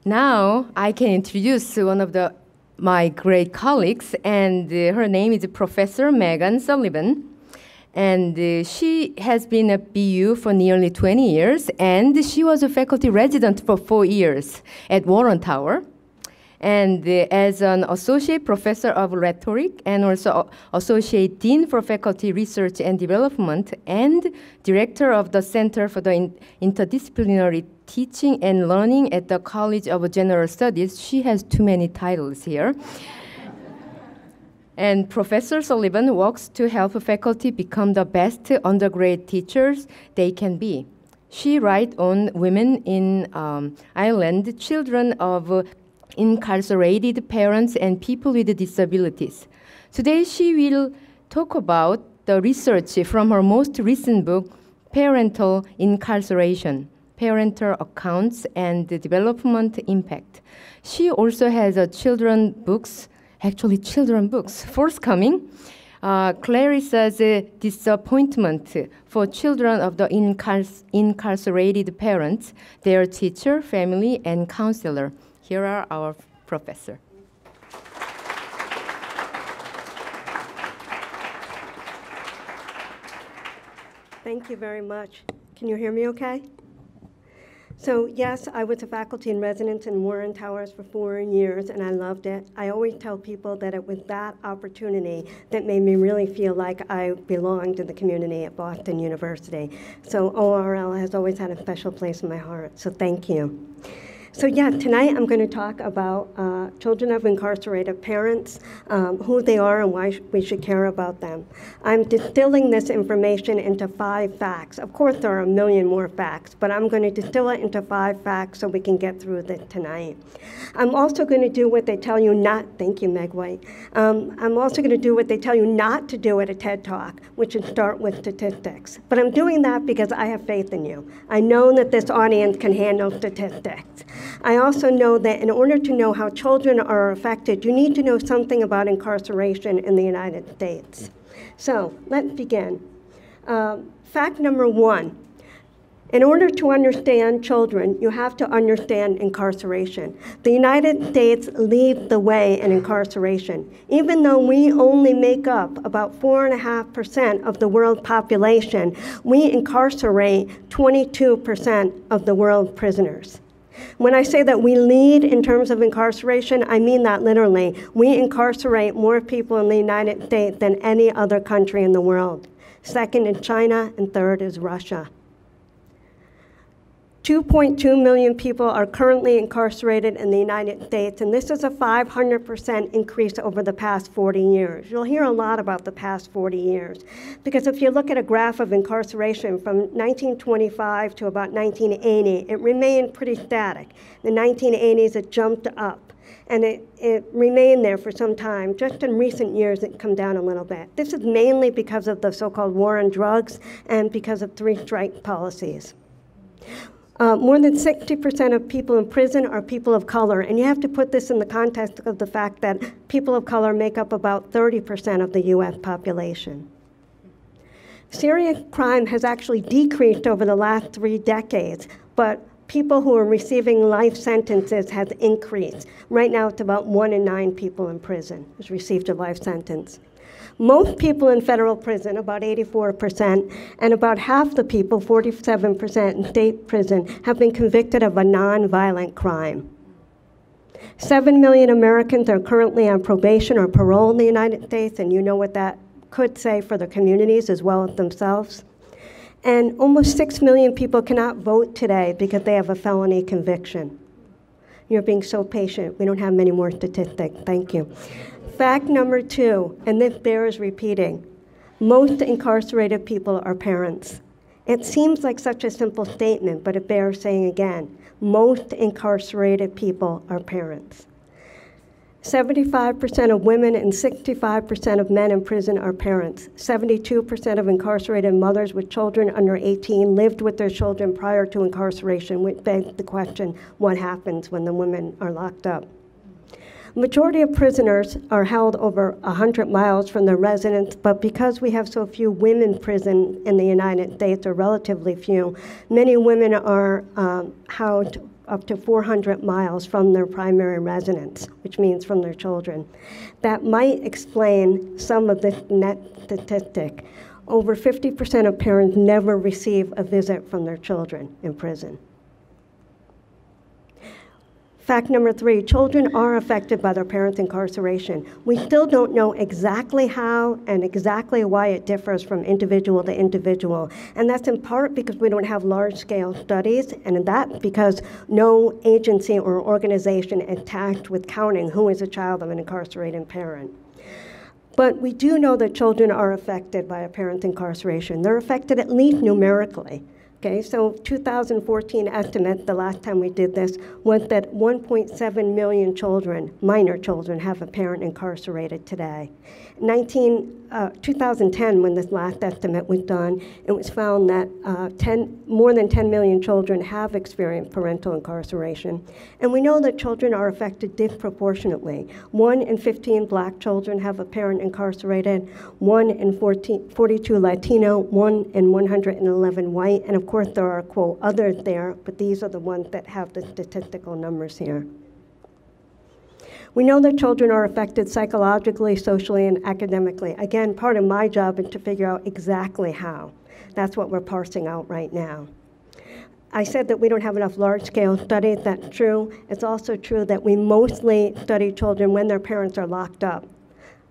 Now I can introduce one of my great colleagues, and her name is Professor Megan Sullivan. And she has been at BU for nearly 20 years, and she was a faculty resident for 4 years at Warren Tower. And as an associate professor of rhetoric and also associate dean for faculty research and development and director of the Center for the Interdisciplinary Teaching and Learning at the College of General Studies. She has too many titles here. And Professor Sullivan works to help faculty become the best undergrad teachers they can be. She writes on women in Ireland, children of incarcerated parents and people with disabilities. Today she will talk about the research from her most recent book, Parental Incarceration, Parental Accounts and the Development Impact. She also has children books forthcoming. Clarissa's Disappointment for Children of the Incarcerated Parents, Their Teacher, Family, and Counselor. Here are our professor. Thank you very much. Can you hear me okay? So yes, I was a faculty in residence in Warren Towers for 4 years, and I loved it. I always tell people that it was that opportunity that made me really feel like I belonged in the community at Boston University. So ORL has always had a special place in my heart, so thank you. So yeah, tonight I'm going to talk about children of incarcerated parents, who they are and why we should care about them. I'm distilling this information into 5 facts. Of course, there are a million more facts, but I'm going to distill it into 5 facts so we can get through this tonight. I'm also going to do what they tell you not, thank you, Meg White. I'm also going to do what they tell you not to do at a TED Talk, which is start with statistics. But I'm doing that because I have faith in you. I know that this audience can handle statistics. I also know that in order to know how children are affected, you need to know something about incarceration in the United States. So let's begin. Fact number 1. In order to understand children, you have to understand incarceration. The United States leads the way in incarceration. Even though we only make up about 4.5% of the world population, we incarcerate 22% of the world prisoners. When I say that we lead in terms of incarceration, I mean that literally. We incarcerate more people in the United States than any other country in the world. Second is China, and third is Russia. 2.2 million people are currently incarcerated in the United States, and this is a 500% increase over the past 40 years. You'll hear a lot about the past 40 years, because if you look at a graph of incarceration from 1925 to about 1980, it remained pretty static. In the 1980s, it jumped up, and it remained there for some time. Just in recent years, it's come down a little bit. This is mainly because of the so-called war on drugs and because of 3-strike policies. More than 60% of people in prison are people of color, and you have to put this in the context of the fact that people of color make up about 30% of the U.S. population. Serious crime has actually decreased over the last 3 decades, but people who are receiving life sentences has increased. Right now, it's about 1 in 9 people in prison has received a life sentence. Most people in federal prison, about 84%, and about half the people, 47% in state prison, have been convicted of a nonviolent crime. 7 million Americans are currently on probation or parole in the United States, and you know what that could say for their communities as well as themselves. And almost 6 million people cannot vote today because they have a felony conviction. You're being so patient. We don't have many more statistics. Thank you. Fact number 2, and this bears repeating, most incarcerated people are parents. It seems like such a simple statement, but it bears saying again, most incarcerated people are parents. 75% of women and 65% of men in prison are parents. 72% of incarcerated mothers with children under 18 lived with their children prior to incarceration, which begs the question, what happens when the women are locked up? Majority of prisoners are held over 100 miles from their residence, but because we have so few women in prison in the United States, or relatively few, many women are housed up to 400 miles from their primary residence, which means from their children. That might explain some of this net statistic. Over 50% of parents never receive a visit from their children in prison. Fact number 3, children are affected by their parents' incarceration. We still don't know exactly how and exactly why it differs from individual to individual. And that's in part because we don't have large-scale studies, and that because no agency or organization is tasked with counting who is a child of an incarcerated parent. But we do know that children are affected by a parent's incarceration. They're affected at least numerically. Okay, so 2014 estimate, the last time we did this, was that 1.7 million children, minor children, have a parent incarcerated today. 2010, when this last estimate was done, it was found that more than 10 million children have experienced parental incarceration. And we know that children are affected disproportionately. 1 in 15 black children have a parent incarcerated, 1 in 42 Latino, 1 in 111 white, and of course there are, quote, others there, but these are the ones that have the statistical numbers here. We know that children are affected psychologically, socially, and academically. Again, part of my job is to figure out exactly how. That's what we're parsing out right now. I said that we don't have enough large-scale studies. That's true. It's also true that we mostly study children when their parents are locked up.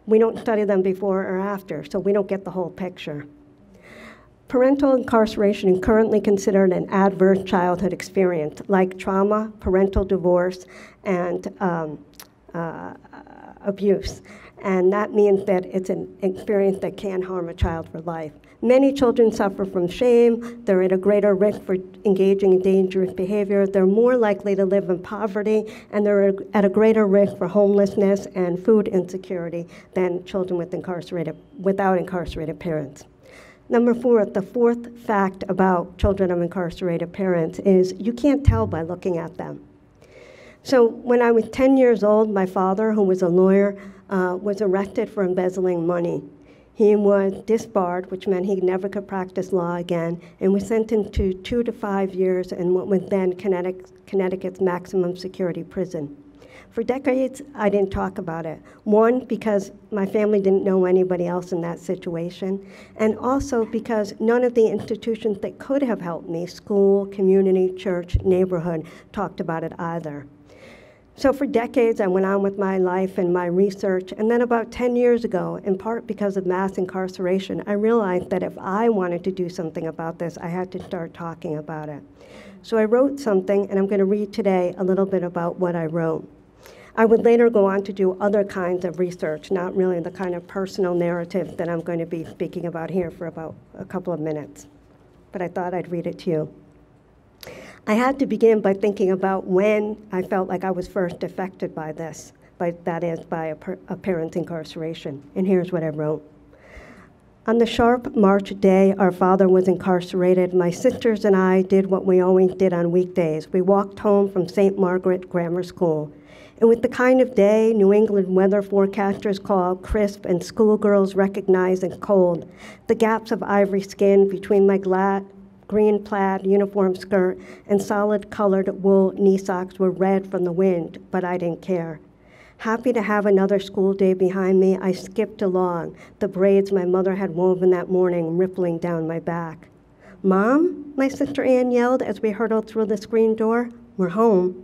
We don't study them before or after, so we don't get the whole picture. Parental incarceration is currently considered an adverse childhood experience, like trauma, parental divorce, and abuse. And that means that it's an experience that can harm a child for life. Many children suffer from shame. They're at a greater risk for engaging in dangerous behavior. They're more likely to live in poverty, and they're at a greater risk for homelessness and food insecurity than children without incarcerated parents. Number 4, the fourth fact about children of incarcerated parents is you can't tell by looking at them. So when I was 10 years old, my father, who was a lawyer, was arrested for embezzling money. He was disbarred, which meant he never could practice law again, and was sentenced to 2 to 5 years in what was then Connecticut's maximum security prison. For decades, I didn't talk about it. 1, because my family didn't know anybody else in that situation, and also because none of the institutions that could have helped me, school, community, church, neighborhood, talked about it either. So for decades, I went on with my life and my research, and then about 10 years ago, in part because of mass incarceration, I realized that if I wanted to do something about this, I had to start talking about it. So I wrote something, and I'm going to read today a little bit about what I wrote. I would later go on to do other kinds of research, not really the kind of personal narrative that I'm going to be speaking about here for about a couple of minutes. But I thought I'd read it to you. I had to begin by thinking about when I felt like I was first affected by this, that is, by a parent's incarceration. And here's what I wrote. On the sharp March day our father was incarcerated, my sisters and I did what we always did on weekdays. We walked home from St. Margaret Grammar School. And with the kind of day New England weather forecasters call crisp and schoolgirls recognize as cold, the gaps of ivory skin between my green plaid uniform skirt and solid-colored wool knee socks were red from the wind, but I didn't care. Happy to have another school day behind me, I skipped along, the braids my mother had woven that morning rippling down my back. Mom, my sister Ann yelled as we hurtled through the screen door. We're home.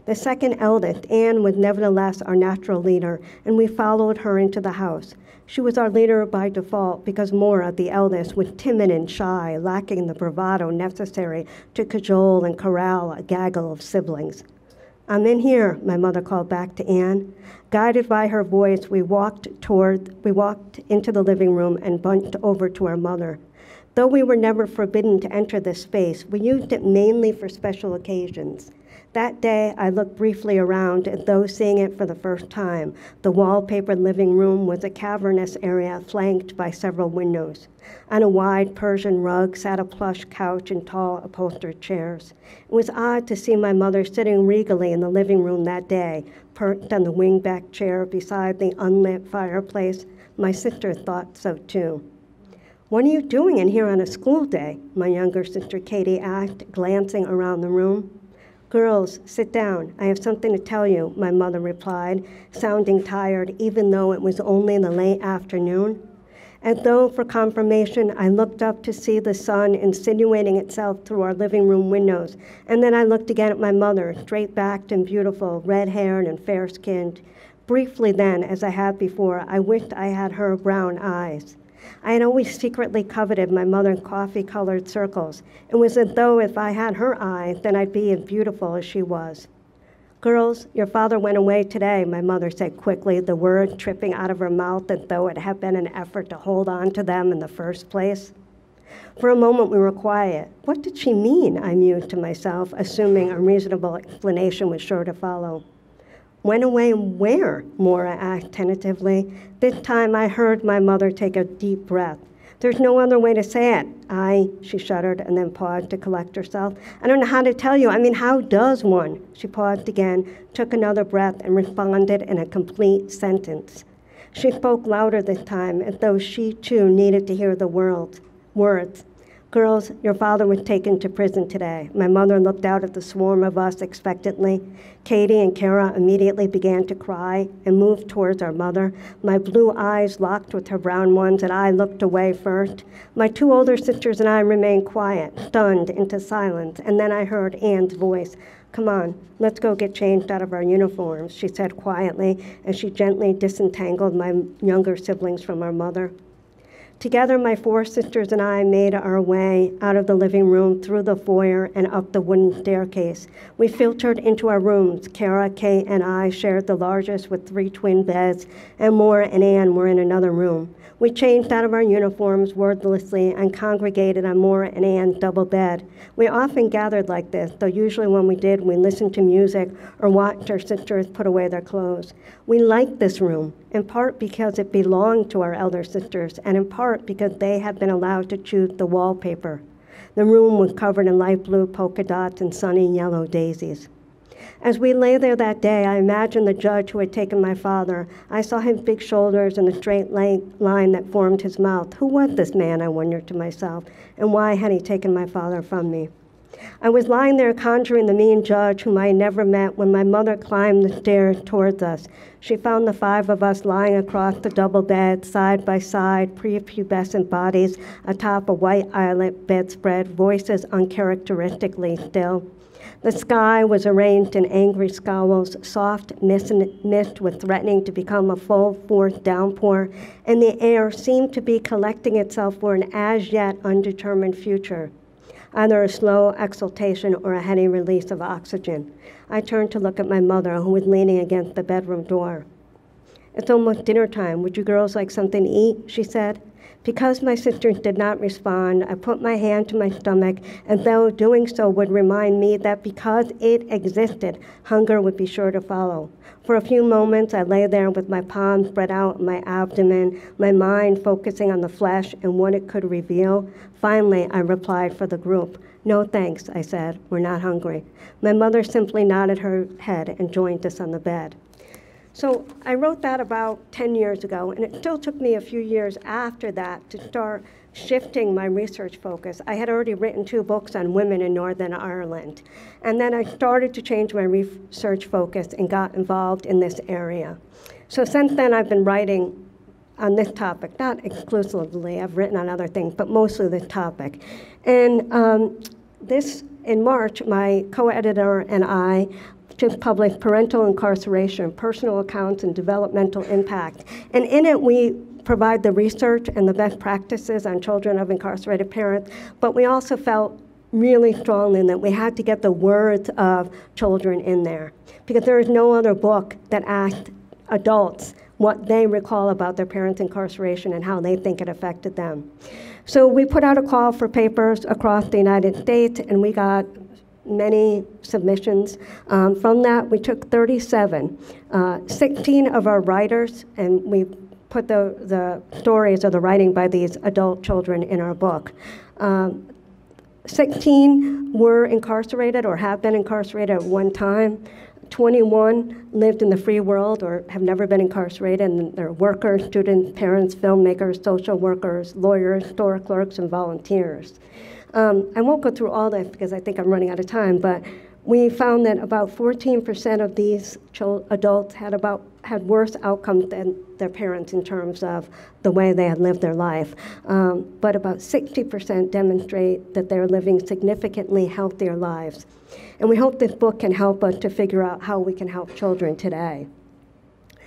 The second eldest, Ann, was nevertheless our natural leader, and we followed her into the house. She was our leader by default because Maura, the eldest, was timid and shy, lacking the bravado necessary to cajole and corral a gaggle of siblings. I'm in here, my mother called back to Ann. Guided by her voice, we walked into the living room and bunched over to our mother. Though we were never forbidden to enter this space, we used it mainly for special occasions. That day, I looked briefly around as though seeing it for the first time. The wallpapered living room was a cavernous area flanked by several windows. On a wide Persian rug sat a plush couch and tall upholstered chairs. It was odd to see my mother sitting regally in the living room that day, perched on the wingback chair beside the unlit fireplace. My sister thought so too. What are you doing in here on a school day? My younger sister Katie asked, glancing around the room. "Girls, sit down. I have something to tell you," my mother replied, sounding tired even though it was only the late afternoon. As though for confirmation, I looked up to see the sun insinuating itself through our living room windows, and then I looked again at my mother, straight-backed and beautiful, red-haired and fair-skinned. Briefly then, as I had before, I wished I had her brown eyes. I had always secretly coveted my mother's coffee-colored circles. It was as though if I had her eyes, then I'd be as beautiful as she was. "Girls, your father went away today," my mother said quickly, the words tripping out of her mouth as though it had been an effort to hold on to them in the first place. For a moment we were quiet. What did she mean? I mused to myself, assuming a reasonable explanation was sure to follow. "Went away where?" Maura asked tentatively. This time I heard my mother take a deep breath. "There's no other way to say it." She shuddered and then paused to collect herself. "I don't know how to tell you. I mean, how does one?" She paused again, took another breath, and responded in a complete sentence. She spoke louder this time, as though she too needed to hear the words. "Girls, your father was taken to prison today." My mother looked out at the swarm of us expectantly. Katie and Kara immediately began to cry and moved towards our mother. My blue eyes locked with her brown ones, and I looked away first. My two older sisters and I remained quiet, stunned into silence, and then I heard Anne's voice. "Come on, let's go get changed out of our uniforms," she said quietly, as she gently disentangled my younger siblings from our mother. Together, my four sisters and I made our way out of the living room, through the foyer, and up the wooden staircase. We filtered into our rooms. Kara, Kate, and I shared the largest with 3 twin beds, and Maura and Anne were in another room. We changed out of our uniforms wordlessly and congregated on Maura and Anne's double bed. We often gathered like this, though usually when we did, we listened to music or watched our sisters put away their clothes. We liked this room, in part because it belonged to our elder sisters, and in part because they had been allowed to choose the wallpaper. The room was covered in light blue polka dots and sunny yellow daisies. As we lay there that day, I imagined the judge who had taken my father. I saw his big shoulders and the straight line that formed his mouth. Who was this man, I wondered to myself, and why had he taken my father from me? I was lying there conjuring the mean judge whom I had never met when my mother climbed the stairs towards us. She found the 5 of us lying across the double bed, side by side, prepubescent bodies atop a white eyelet bedspread, voices uncharacteristically still. The sky was arranged in angry scowls, soft mist was threatening to become a full-force downpour, and the air seemed to be collecting itself for an as-yet undetermined future, either a slow exhalation or a heady release of oxygen. I turned to look at my mother, who was leaning against the bedroom door. "It's almost dinner time. Would you girls like something to eat?" she said. Because my sisters did not respond, I put my hand to my stomach, as though doing so would remind me that because it existed, hunger would be sure to follow. For a few moments, I lay there with my palms spread out on my abdomen, my mind focusing on the flesh and what it could reveal. Finally, I replied for the group. "No thanks," I said. "We're not hungry." My mother simply nodded her head and joined us on the bed. So I wrote that about 10 years ago, and it still took me a few years after that to start shifting my research focus. I had already written 2 books on women in Northern Ireland, and then I started to change my research focus and got involved in this area. So since then, I've been writing on this topic, not exclusively, I've written on other things, but mostly this topic. And in March, my co-editor and I just published Parental Incarceration, Personal Accounts and Developmental Impact. And in it, we provide the research and the best practices on children of incarcerated parents, but we also felt really strongly that we had to get the words of children in there, because there is no other book that asked adults what they recall about their parents' incarceration and how they think it affected them. So we put out a call for papers across the United States, and we got many submissions. From that, we took 37. 16 of our writers, and we put the stories or the writing by these adult children in our book. 16 were incarcerated or have been incarcerated at one time. 21 lived in the free world or have never been incarcerated, and they're workers, students, parents, filmmakers, social workers, lawyers, store clerks, and volunteers. I won't go through all this because I think I'm running out of time, but We found that about 14% of these adults had worse outcomes than their parents in terms of the way they had lived their life. But about 60% demonstrate that they're living significantly healthier lives. And we hope this book can help us to figure out how we can help children today.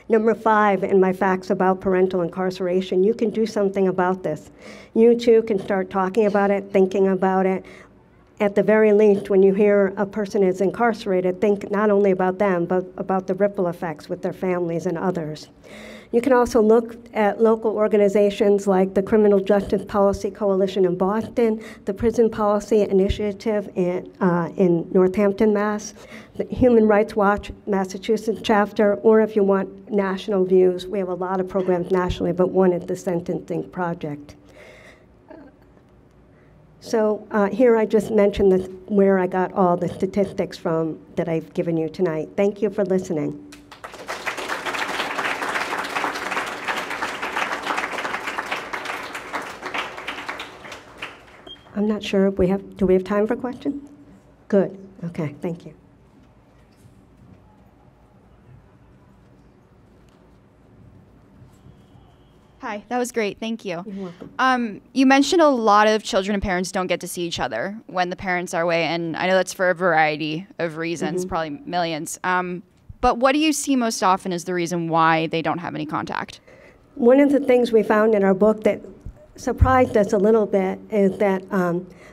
Number 5 in my facts about parental incarceration, you can do something about this. You too can start talking about it, thinking about it. At the very least, when you hear a person is incarcerated, think not only about them, but about the ripple effects with their families and others. You can also look at local organizations like the Criminal Justice Policy Coalition in Boston, the Prison Policy Initiative in Northampton, Mass., the Human Rights Watch Massachusetts chapter, or if you want national views, we have a lot of programs nationally, but one is the Sentencing Project. So here I just mentioned where I got all the statistics from that I've given you tonight. Thank you for listening. I'm not sure if do we have time for questions? Good, okay, thank you. Hi, that was great. Thank you. You're welcome. You mentioned a lot of children and parents don't get to see each other when the parents are away, and I know that's for a variety of reasons, probably millions. But what do you see most often as the reason why they don't have any contact? One of the things we found in our book that surprised us a little bit is that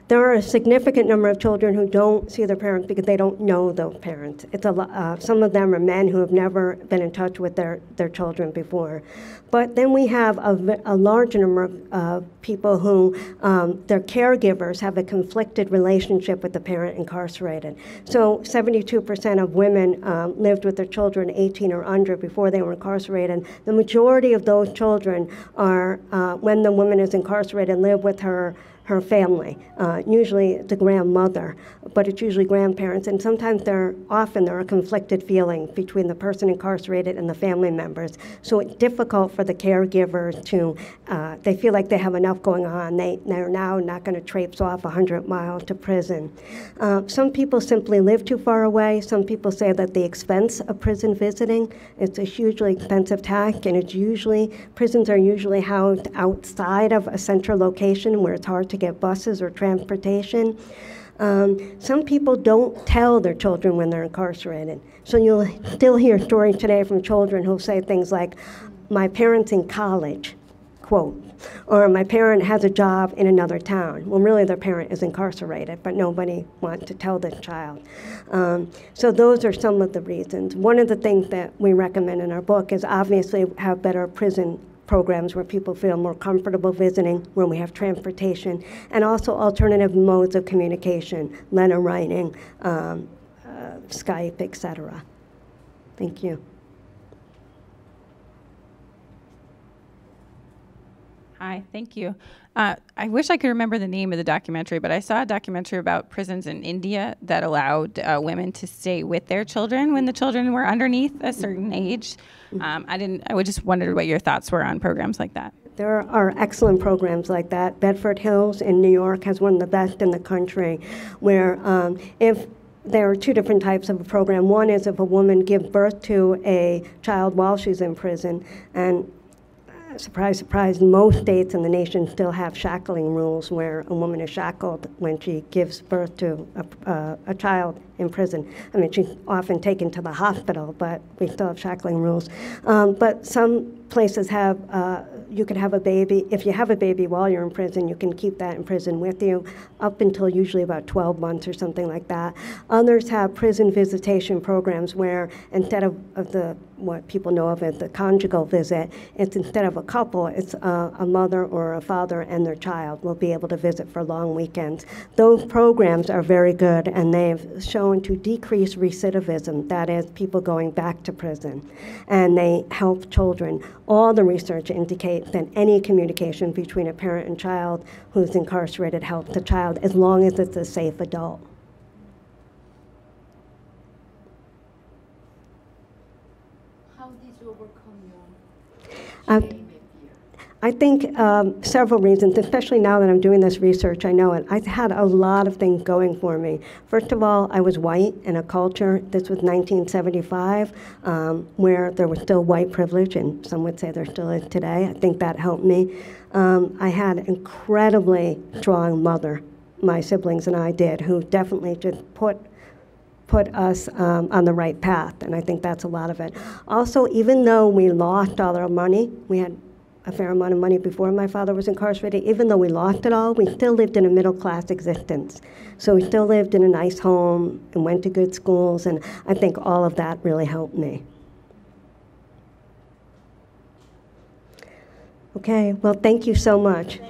there are a significant number of children who don't see their parents because they don't know those parents. It's some of them are men who have never been in touch with their children before. But then we have a large number of people who their caregivers have a conflicted relationship with the parent incarcerated. So 72% of women lived with their children 18 or under before they were incarcerated. The majority of those children are, when the woman is incarcerated, live with her family, usually the grandmother, but it's usually grandparents, and sometimes often there are conflicted feelings between the person incarcerated and the family members. So it's difficult for the caregivers to, they feel like they have enough going on. They're now not going to traipse off 100 miles to prison. Some people simply live too far away. Some people say that the expense of prison visiting, it's a hugely expensive task, and prisons are usually housed outside of a central location where it's hard to get buses or transportation. Some people don't tell their children when they're incarcerated. So you'll still hear stories today from children who'll say things like, my parent's in college, quote, or my parent has a job in another town. Well, really their parent is incarcerated, but nobody wants to tell the child. So those are some of the reasons. One of the things that we recommend in our book is obviously have better prison programs where people feel more comfortable visiting, where we have transportation, and also alternative modes of communication, letter writing, Skype, etc. Thank you. Hi, thank you. I wish I could remember the name of the documentary, but I saw a documentary about prisons in India that allowed women to stay with their children when the children were underneath a certain age. I just wondered what your thoughts were on programs like that. There are excellent programs like that. Bedford Hills in New York has one of the best in the country, where if there are two different types of a program. One is if a woman gives birth to a child while she's in prison, and surprise, surprise, most states in the nation still have shackling rules where a woman is shackled when she gives birth to a child in prison. I mean, she's often taken to the hospital, but we still have shackling rules. But some places have, you can have a baby. If you have a baby while you're in prison, you can keep that in prison with you up until usually about 12 months or something like that. Others have prison visitation programs where instead of what people know of as the conjugal visit, it's instead of a couple, it's a mother or a father and their child will be able to visit for long weekends. Those programs are very good, and they've shown to decrease recidivism, that is, people going back to prison, and they help children. All the research indicates that any communication between a parent and child who's incarcerated helps the child as long as it's a safe adult. How did you overcome your shame and fear? I think several reasons, especially now that I'm doing this research, I know it. I've had a lot of things going for me. First of all, I was white in a culture, this was 1975, where there was still white privilege, and some would say there still is today. I think that helped me. I had an incredibly strong mother, my siblings and I did, who definitely just put us on the right path, and I think that's a lot of it. Also, even though we lost all our money, we had a fair amount of money before my father was incarcerated, even though we lost it all, we still lived in a middle-class existence. So we still lived in a nice home and went to good schools, and I think all of that really helped me. Okay, well, thank you so much.